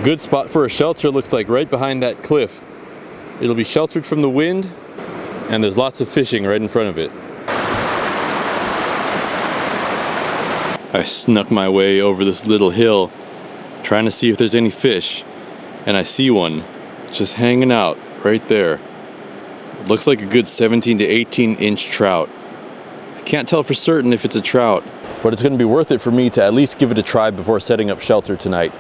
good spot for a shelter looks like right behind that cliff. It'll be sheltered from the wind, and there's lots of fishing right in front of it. I snuck my way over this little hill, trying to see if there's any fish, and I see one just hanging out right there. It looks like a good 17 to 18 inch trout. I can't tell for certain if it's a trout, but it's going to be worth it for me to at least give it a try before setting up shelter tonight.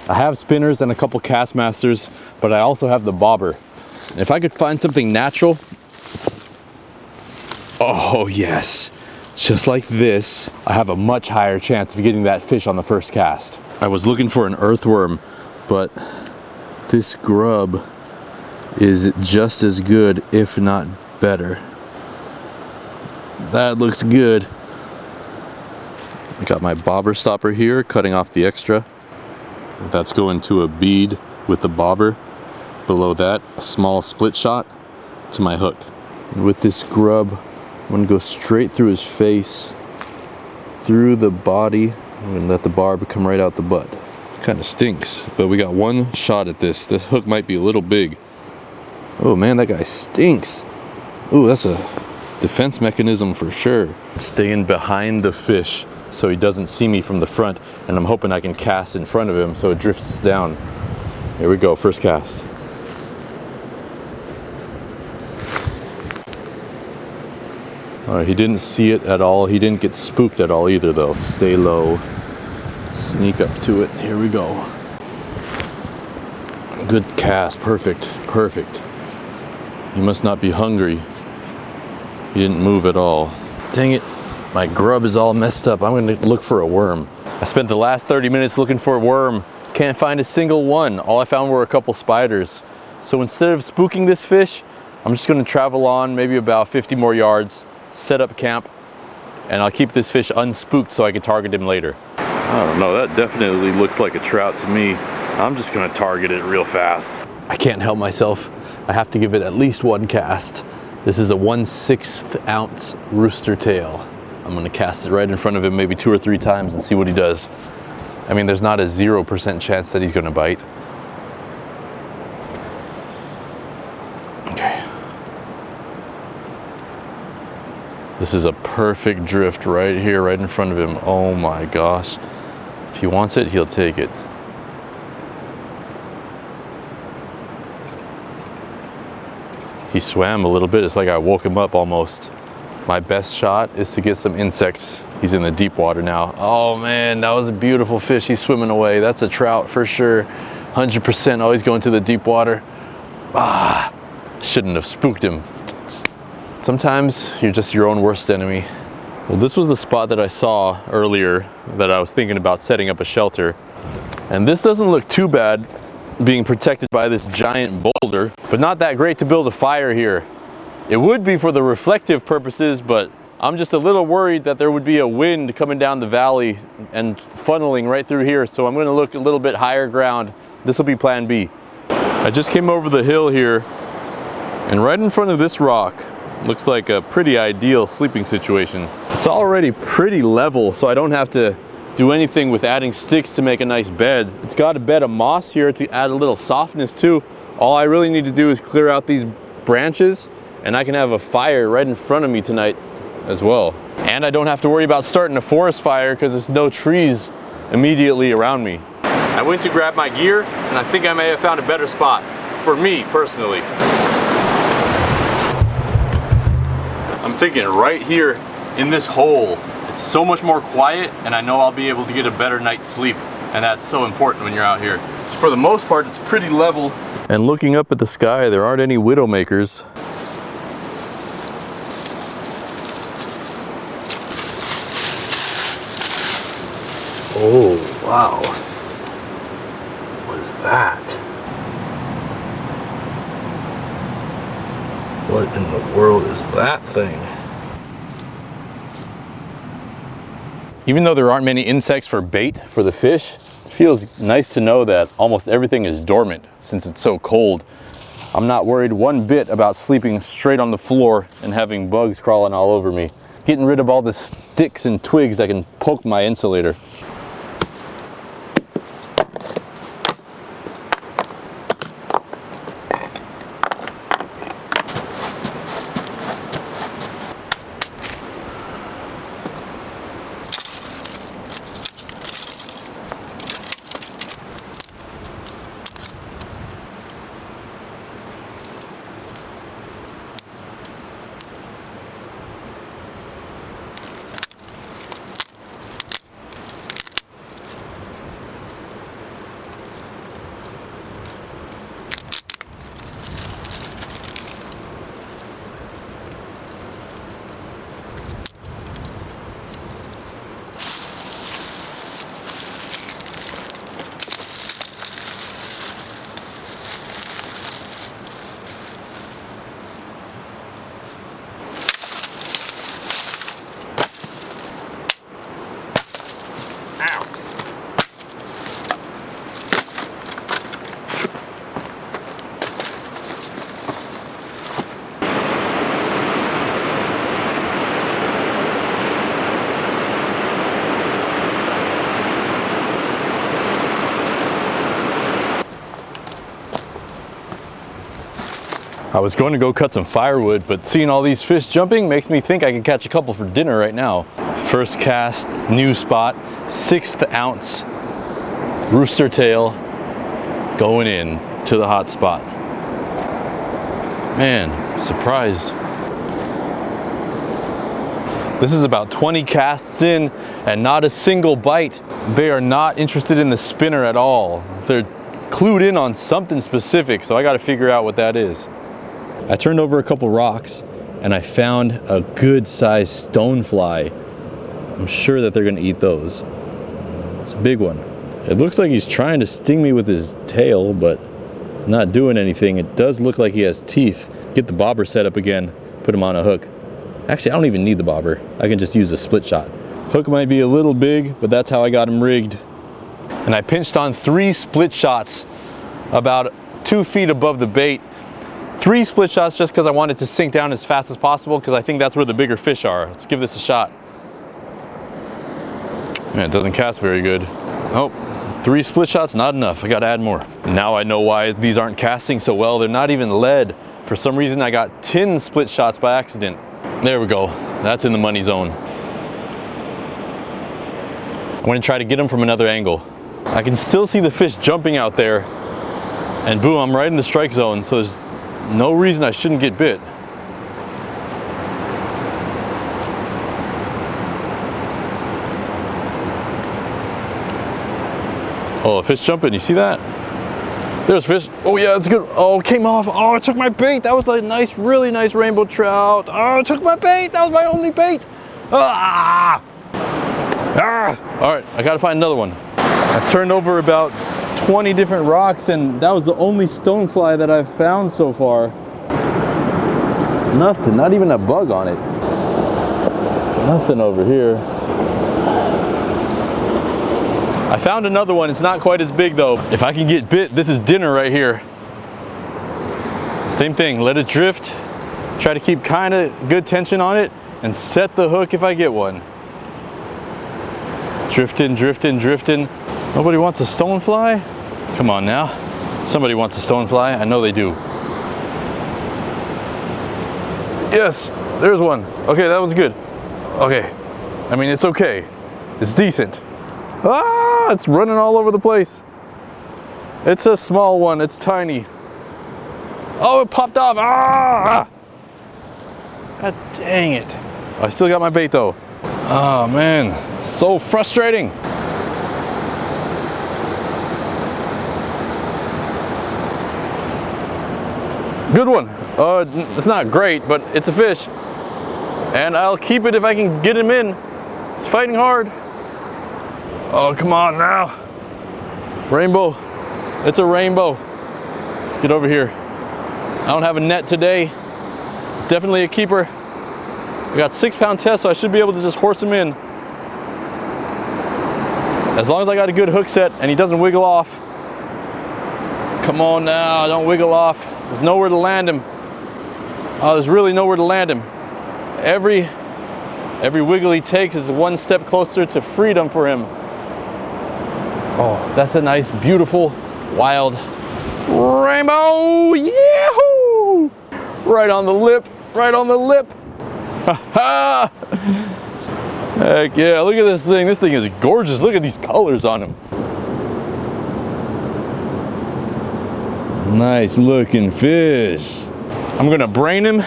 I have spinners and a couple cast masters, but I also have the bobber. And if I could find something natural, oh yes, just like this, I have a much higher chance of getting that fish on the first cast. I was looking for an earthworm, but this grub is just as good, if not better. That looks good. I got my bobber stopper here, cutting off the extra. That's going to a bead with the bobber. Below that, a small split shot to my hook. And with this grub, I'm gonna go straight through his face, through the body, and let the barb come right out the butt. Kind of stinks, but we got one shot at this. This hook might be a little big. Oh man, that guy stinks. Ooh, that's a defense mechanism for sure. Staying behind the fish so he doesn't see me from the front, and I'm hoping I can cast in front of him so it drifts down. Here we go, first cast. All right, he didn't see it at all. He didn't get spooked at all either though. Stay low, sneak up to it. Here we go. Good cast, perfect, perfect. He must not be hungry. He didn't move at all. Dang it, my grub is all messed up. I'm gonna look for a worm. I spent the last 30 minutes looking for a worm. Can't find a single one. All I found were a couple spiders. So instead of spooking this fish, I'm just gonna travel on maybe about 50 more yards, set up camp, and I'll keep this fish unspooked so I can target him later. I don't know, that definitely looks like a trout to me. I'm just gonna target it real fast. I can't help myself. I have to give it at least one cast. This is a 1/6 ounce rooster tail. I'm gonna cast it right in front of him maybe 2 or 3 times and see what he does. I mean, there's not a 0% chance that he's gonna bite. Okay. This is a perfect drift right here, right in front of him. Oh my gosh. If he wants it, he'll take it. He swam a little bit. It's like I woke him up almost. My best shot is to get some insects. He's in the deep water now. Oh man, that was a beautiful fish. He's swimming away. That's a trout for sure. 100% always going to the deep water. Ah, shouldn't have spooked him. Sometimes you're just your own worst enemy. Well, this was the spot that I saw earlier that I was thinking about setting up a shelter. And this doesn't look too bad, being protected by this giant boulder, but not that great to build a fire here. It would be for the reflective purposes, but I'm just a little worried that there would be a wind coming down the valley and funneling right through here, so I'm going to look a little bit higher ground. This will be plan B. I just came over the hill here, and right in front of this rock looks like a pretty ideal sleeping situation. It's already pretty level, so I don't have to do anything with adding sticks to make a nice bed. It's got a bed of moss here to add a little softness too. All I really need to do is clear out these branches, and I can have a fire right in front of me tonight as well. And I don't have to worry about starting a forest fire because there's no trees immediately around me. I went to grab my gear, and I think I may have found a better spot for me personally. I'm thinking right here in this hole. It's so much more quiet, and I know I'll be able to get a better night's sleep, and that's so important when you're out here. So for the most part, it's pretty level. And looking up at the sky, there aren't any widowmakers. Oh, wow. What is that? What in the world is that thing? Even though there aren't many insects for bait for the fish, it feels nice to know that almost everything is dormant since it's so cold. I'm not worried one bit about sleeping straight on the floor and having bugs crawling all over me. Getting rid of all the sticks and twigs that can poke my insulator. I was going to go cut some firewood, but seeing all these fish jumping makes me think I could catch a couple for dinner right now. First cast, new spot, 1/6 ounce rooster tail going in to the hot spot. Man, surprised. This is about 20 casts in and not a single bite. They are not interested in the spinner at all. They're clued in on something specific, so I got to figure out what that is. I turned over a couple rocks and I found a good sized stonefly. I'm sure that they're gonna eat those. It's a big one. It looks like he's trying to sting me with his tail, but he's not doing anything. It does look like he has teeth. Get the bobber set up again, put him on a hook. Actually, I don't even need the bobber. I can just use a split shot. Hook might be a little big, but that's how I got him rigged. And I pinched on 3 split shots about 2 feet above the bait. 3 split shots just because I wanted to sink down as fast as possible, because I think that's where the bigger fish are. Let's give this a shot. Man, it doesn't cast very good. Oh, 3 split shots, not enough. I gotta add more. Now I know why these aren't casting so well. They're not even lead. For some reason, I got 10 split shots by accident. There we go. That's in the money zone. I'm gonna try to get them from another angle. I can still see the fish jumping out there, and boom, I'm right in the strike zone, so there's no reason I shouldn't get bit. Oh, a fish jumping, you see that? There's fish. Oh yeah, that's good. Oh, it came off. Oh, it took my bait. That was a nice, really nice rainbow trout. Oh, it took my bait. That was my only bait. Ah! Ah! All right, I gotta find another one. I've turned over about 20 different rocks, and that was the only stonefly that I've found so far. Nothing, not even a bug on it. Nothing over here. I found another one. It's not quite as big though. If I can get bit, this is dinner right here. Same thing, let it drift. Try to keep kind of good tension on it and set the hook if I get one. Drifting, drifting, drifting. Nobody wants a stonefly? Come on now. Somebody wants a stonefly. I know they do. Yes, there's one. Okay, that was good. Okay. I mean, it's okay. It's decent. Ah, it's running all over the place. It's a small one. It's tiny. Oh, it popped off. Ah! God dang it. I still got my bait though. Oh man, so frustrating. Good one. It's not great, but it's a fish. And I'll keep it if I can get him in. It's fighting hard. Oh, come on now. Rainbow. It's a rainbow. Get over here. I don't have a net today. Definitely a keeper. I got 6-pound test, so I should be able to just horse him in. As long as I got a good hook set and he doesn't wiggle off. Come on now, don't wiggle off. There's nowhere to land him. Oh, there's really nowhere to land him. Every wiggle he takes is one step closer to freedom for him. Oh, that's a nice, beautiful, wild rainbow. Yahoo! Right on the lip, right on the lip. Ha ha! Heck yeah, look at this thing. This thing is gorgeous. Look at these colors on him. Nice looking fish. I'm gonna brain him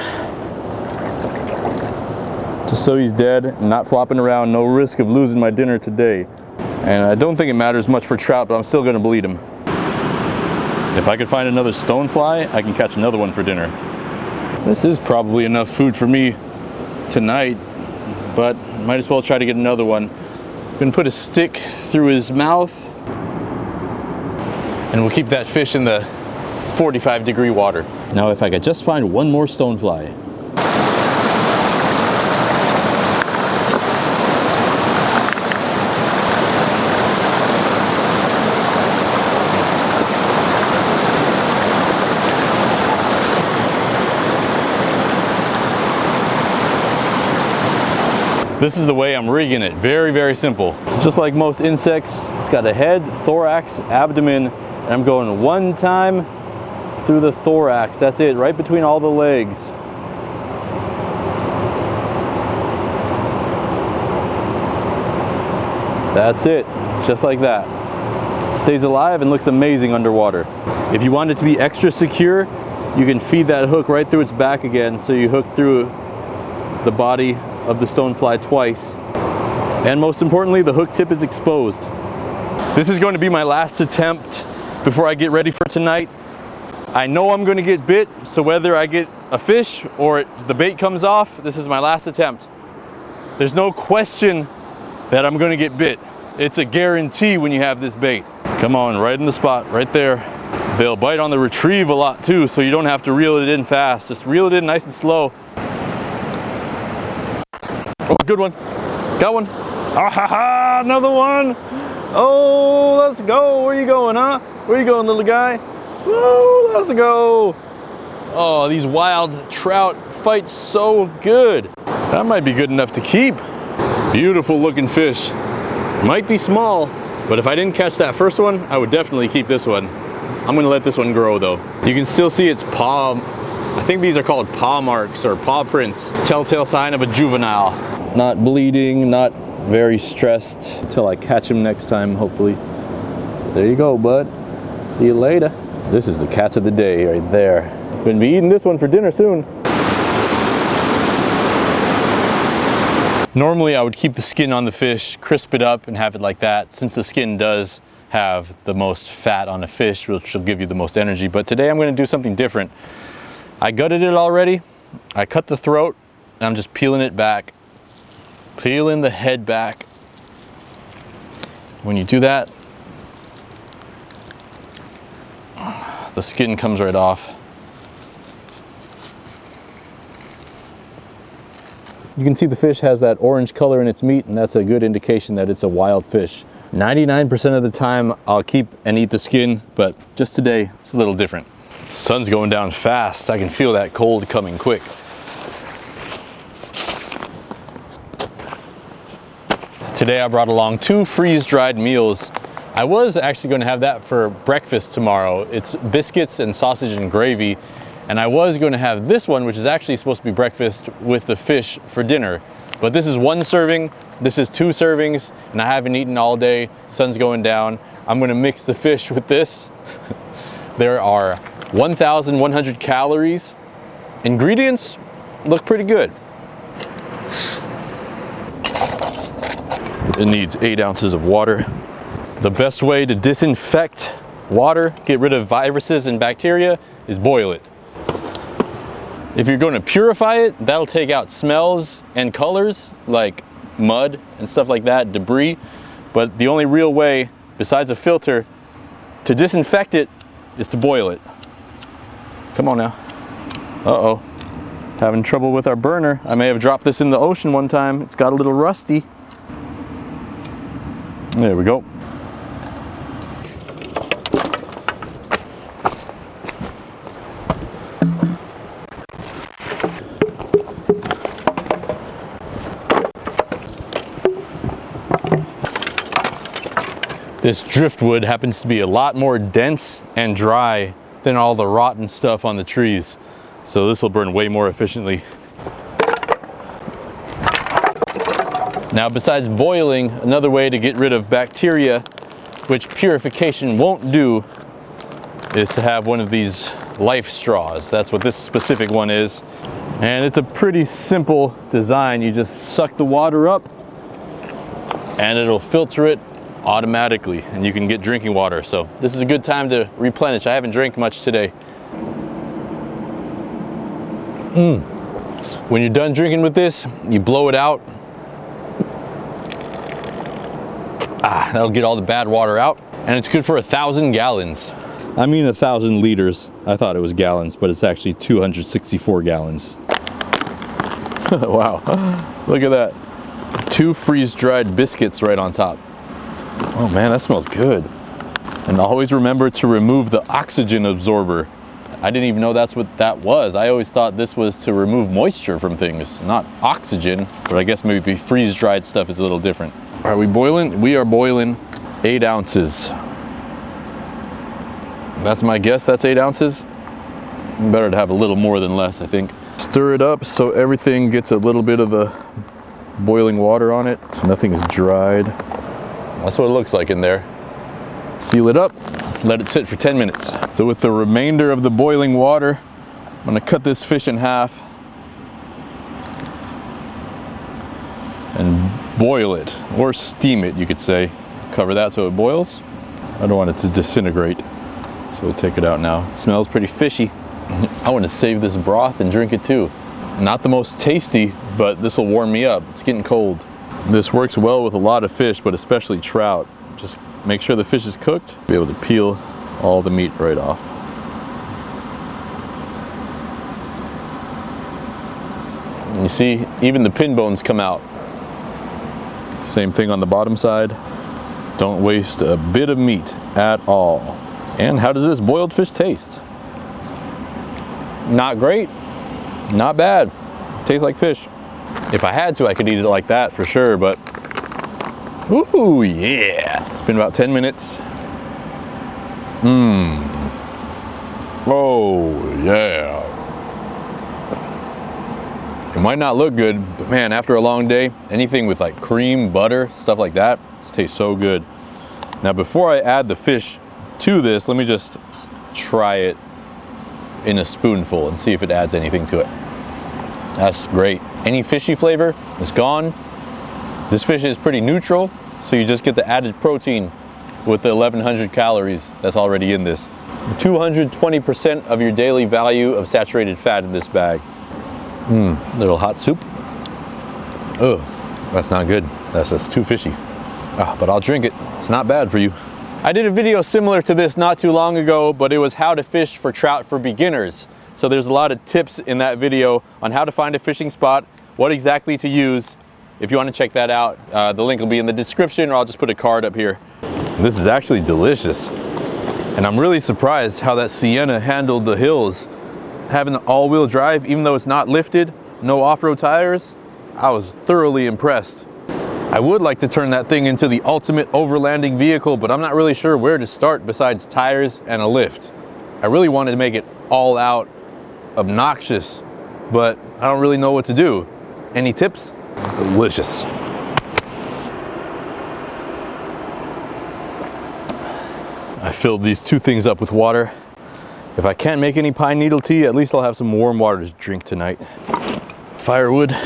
just so he's dead, not flopping around, no risk of losing my dinner today. And I don't think it matters much for trout, but I'm still gonna bleed him. If I could find another stonefly, I can catch another one for dinner. This is probably enough food for me tonight, but might as well try to get another one. I'm gonna put a stick through his mouth, and we'll keep that fish in the 45-degree water. Now, if I could just find one more stonefly. This is the way I'm rigging it. Very, very simple. Just like most insects, it's got a head, thorax, abdomen, and I'm going one time through the thorax. That's it, right between all the legs. That's it, just like that. Stays alive and looks amazing underwater. If you want it to be extra secure, you can feed that hook right through its back again, so you hook through the body of the stonefly twice. And most importantly, the hook tip is exposed. This is going to be my last attempt before I get ready for tonight. I know I'm going to get bit, so whether I get a fish or the bait comes off, this is my last attempt. There's no question that I'm going to get bit. It's a guarantee when you have this bait. Come on, right in the spot, right there. They'll bite on the retrieve a lot too, so you don't have to reel it in fast. Just reel it in nice and slow. Oh, good one. Got one. Ah, ha, ha, another one. Oh, let's go. Where you going, huh? Where you going, little guy? Woo, let's go. Oh, these wild trout fight so good. That might be good enough to keep. Beautiful looking fish. Might be small, but if I didn't catch that first one, I would definitely keep this one. I'm gonna let this one grow though. You can still see its paw. I think these are called paw marks or paw prints. Telltale sign of a juvenile. Not bleeding, not very stressed. Until I catch him next time, hopefully. There you go, bud. See you later. This is the catch of the day right there. Gonna be eating this one for dinner soon. Normally I would keep the skin on the fish, crisp it up and have it like that, since the skin does have the most fat on a fish, which will give you the most energy. But today I'm gonna do something different. I gutted it already. I cut the throat and I'm just peeling it back. Peeling the head back. When you do that, the skin comes right off. You can see the fish has that orange color in its meat, and that's a good indication that it's a wild fish. 99% of the time I'll keep and eat the skin, but just today it's a little different. Sun's going down fast. I can feel that cold coming quick. Today I brought along 2 freeze-dried meals. I was actually going to have that for breakfast tomorrow. It's biscuits and sausage and gravy. And I was going to have this one, which is actually supposed to be breakfast, with the fish for dinner. But this is 1 serving, this is 2 servings, and I haven't eaten all day. Sun's going down. I'm going to mix the fish with this. There are 1,100 calories. Ingredients look pretty good. It needs 8 ounces of water. The best way to disinfect water, get rid of viruses and bacteria, is boil it. If you're going to purify it, that'll take out smells and colors like mud and stuff like that, debris. But the only real way, besides a filter, to disinfect it is to boil it. Come on now. Uh-oh. Having trouble with our burner. I may have dropped this in the ocean one time. It's got a little rusty. There we go. This driftwood happens to be a lot more dense and dry than all the rotten stuff on the trees. So this will burn way more efficiently. Now, besides boiling, another way to get rid of bacteria, which purification won't do, is to have one of these life straws. That's what this specific one is. And it's a pretty simple design. You just suck the water up and it'll filter it automatically, and you can get drinking water. So this is a good time to replenish. I haven't drank much today. When you're done drinking with this, you blow it out. That'll get all the bad water out, and it's good for 1,000 gallons. I mean 1,000 liters. I thought it was gallons, but it's actually 264 gallons. Wow, look at that. 2 freeze-dried biscuits right on top. Oh man, that smells good. And always remember to remove the oxygen absorber. I didn't even know that's what that was. I always thought this was to remove moisture from things, not oxygen, but I guess maybe freeze-dried stuff is a little different. Are we boiling? We are boiling 8 ounces. That's my guess, that's 8 ounces. Better to have a little more than less, I think. Stir it up so everything gets a little bit of the boiling water on it. So nothing is dried. That's what it looks like in there. Seal it up, let it sit for 10 minutes. So with the remainder of the boiling water, I'm gonna cut this fish in half and boil it, or steam it, you could say. Cover that so it boils. I don't want it to disintegrate, so we'll take it out now. It smells pretty fishy. I want to save this broth and drink it too. Not the most tasty, but this will warm me up. It's getting cold. This works well with a lot of fish, but especially trout. Just make sure the fish is cooked. Be able to peel all the meat right off. And you see, even the pin bones come out. Same thing on the bottom side. Don't waste a bit of meat at all. And how does this boiled fish taste? Not great, not bad. Tastes like fish. If I had to, I could eat it like that for sure, but ooh, yeah. It's been about 10 minutes. Oh, yeah. It might not look good, but man, after a long day, anything with like cream, butter, stuff like that, it tastes so good. Now, before I add the fish to this, let me just try it in a spoonful and see if it adds anything to it. That's great. Any fishy flavor is gone. This fish is pretty neutral, so you just get the added protein with the 1,100 calories that's already in this. 220% of your daily value of saturated fat in this bag. Little hot soup. Oh, that's not good. That's just too fishy. But I'll drink it. It's not bad for you. I did a video similar to this not too long ago, but it was how to fish for trout for beginners. So there's a lot of tips in that video on how to find a fishing spot, what exactly to use. If you want to check that out, the link will be in the description, or I'll just put a card up here. This is actually delicious. And I'm really surprised how that Sienna handled the hills. Having the all-wheel drive, even though it's not lifted, no off-road tires, I was thoroughly impressed. I would like to turn that thing into the ultimate overlanding vehicle, but I'm not really sure where to start besides tires and a lift. I really wanted to make it all out obnoxious, but I don't really know what to do. Any tips? Delicious. I filled these 2 things up with water. If I can't make any pine needle tea, at least I'll have some warm water to drink tonight. Firewood.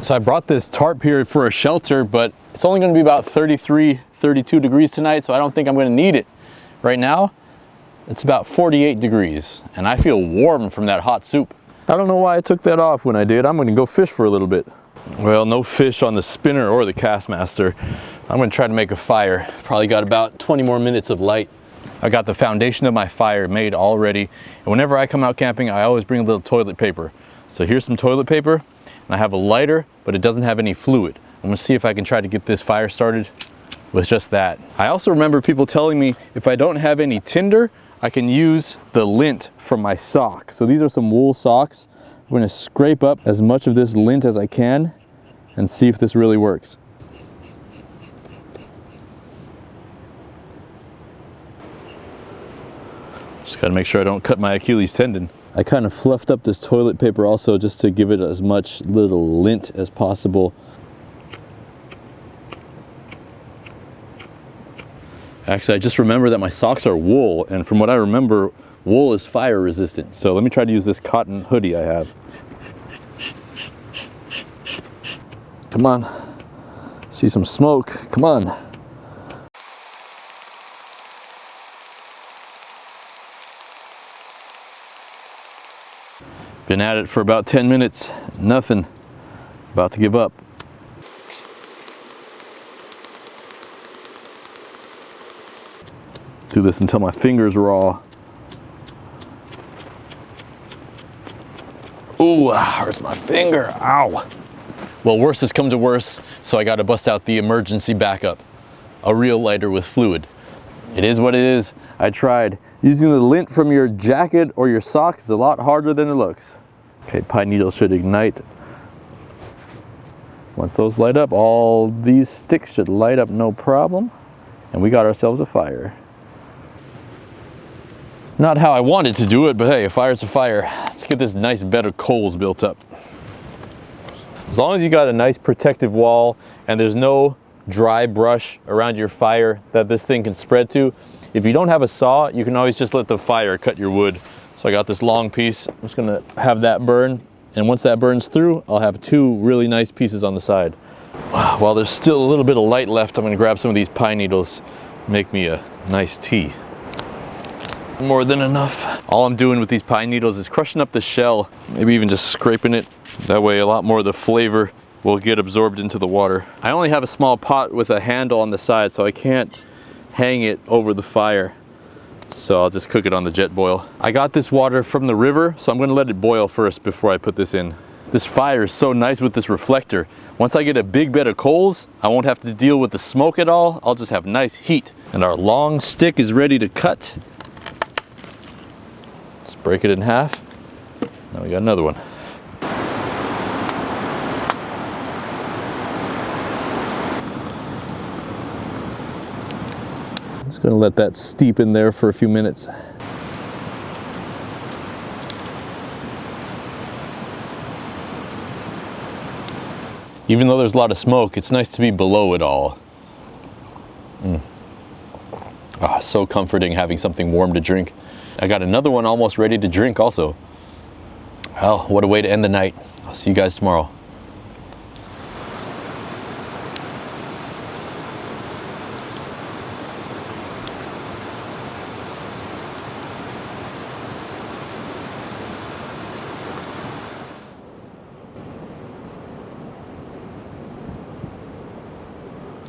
So I brought this tarp here for a shelter, but it's only going to be about 33, 32 degrees tonight, so I don't think I'm going to need it. Right now, it's about 48 degrees, and I feel warm from that hot soup. I don't know why I took that off when I did. I'm going to go fish for a little bit. Well, no fish on the spinner or the Castmaster. I'm going to try to make a fire. Probably got about 20 more minutes of light. I got the foundation of my fire made already, and whenever I come out camping, I always bring a little toilet paper. So here's some toilet paper, and I have a lighter, but it doesn't have any fluid. I'm gonna see if I can try to get this fire started with just that. I also remember people telling me if I don't have any tinder, I can use the lint from my sock. So these are some wool socks. I'm going to scrape up as much of this lint as I can and see if this really works. Just got to make sure I don't cut my Achilles tendon. I kind of fluffed up this toilet paper also just to give it as much little lint as possible. Actually, I just remember that my socks are wool, and from what I remember, wool is fire resistant. So let me try to use this cotton hoodie I have. Come on. See some smoke. Come on. Been at it for about 10 minutes. Nothing. About to give up. Do this until my finger's raw. Ooh, hurts my finger. Ow. Well, worse has come to worse, so I got to bust out the emergency backup. A real lighter with fluid. It is what it is. I tried. Using the lint from your jacket or your socks is a lot harder than it looks. Okay, pine needles should ignite. Once those light up, all these sticks should light up no problem. And we got ourselves a fire. Not how I wanted to do it, but hey, a fire's a fire. Let's get this nice bed of coals built up. As long as you got a nice protective wall and there's no dry brush around your fire that this thing can spread to, if you don't have a saw, you can always just let the fire cut your wood. So I got this long piece. I'm just gonna have that burn. And once that burns through, I'll have two really nice pieces on the side. While there's still a little bit of light left, I'm gonna grab some of these pine needles, make me a nice tea. More than enough. All I'm doing with these pine needles is crushing up the shell, maybe even just scraping it. That way a lot more of the flavor will get absorbed into the water. I only have a small pot with a handle on the side, so I can't hang it over the fire. So I'll just cook it on the jet boil. I got this water from the river, so I'm gonna let it boil first before I put this in. This fire is so nice with this reflector. Once I get a big bed of coals, I won't have to deal with the smoke at all. I'll just have nice heat. And our long stick is ready to cut. Break it in half. Now we got another one. Just gonna let that steep in there for a few minutes. Even though there's a lot of smoke, it's nice to be below it all. So comforting having something warm to drink. I got another one almost ready to drink also. Well, what a way to end the night. I'll see you guys tomorrow.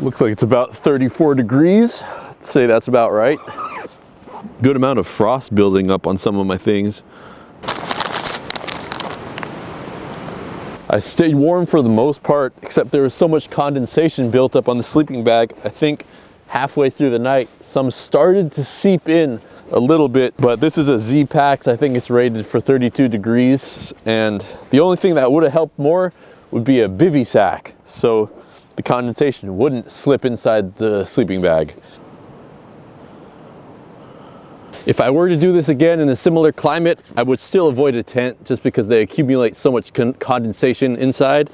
Looks like it's about 34 degrees. I'd say that's about right. Good amount of frost building up on some of my things. I stayed warm for the most part, except there was so much condensation built up on the sleeping bag. I think halfway through the night, some started to seep in a little bit, but this is a Z-Pax. I think it's rated for 32 degrees. And the only thing that would have helped more would be a bivy sack, so the condensation wouldn't slip inside the sleeping bag. If I were to do this again in a similar climate, I would still avoid a tent just because they accumulate so much condensation inside.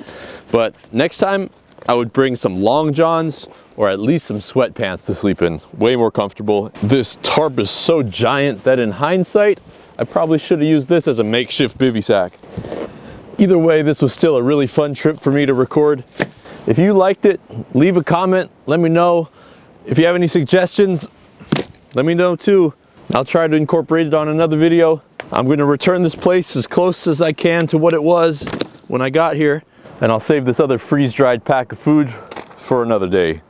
But next time, I would bring some long johns or at least some sweatpants to sleep in. Way more comfortable. This tarp is so giant that in hindsight, I probably should have used this as a makeshift bivy sack. Either way, this was still a really fun trip for me to record. If you liked it, leave a comment, let me know. If you have any suggestions, let me know too. I'll try to incorporate it on another video. I'm going to return this place as close as I can to what it was when I got here, and I'll save this other freeze-dried pack of food for another day.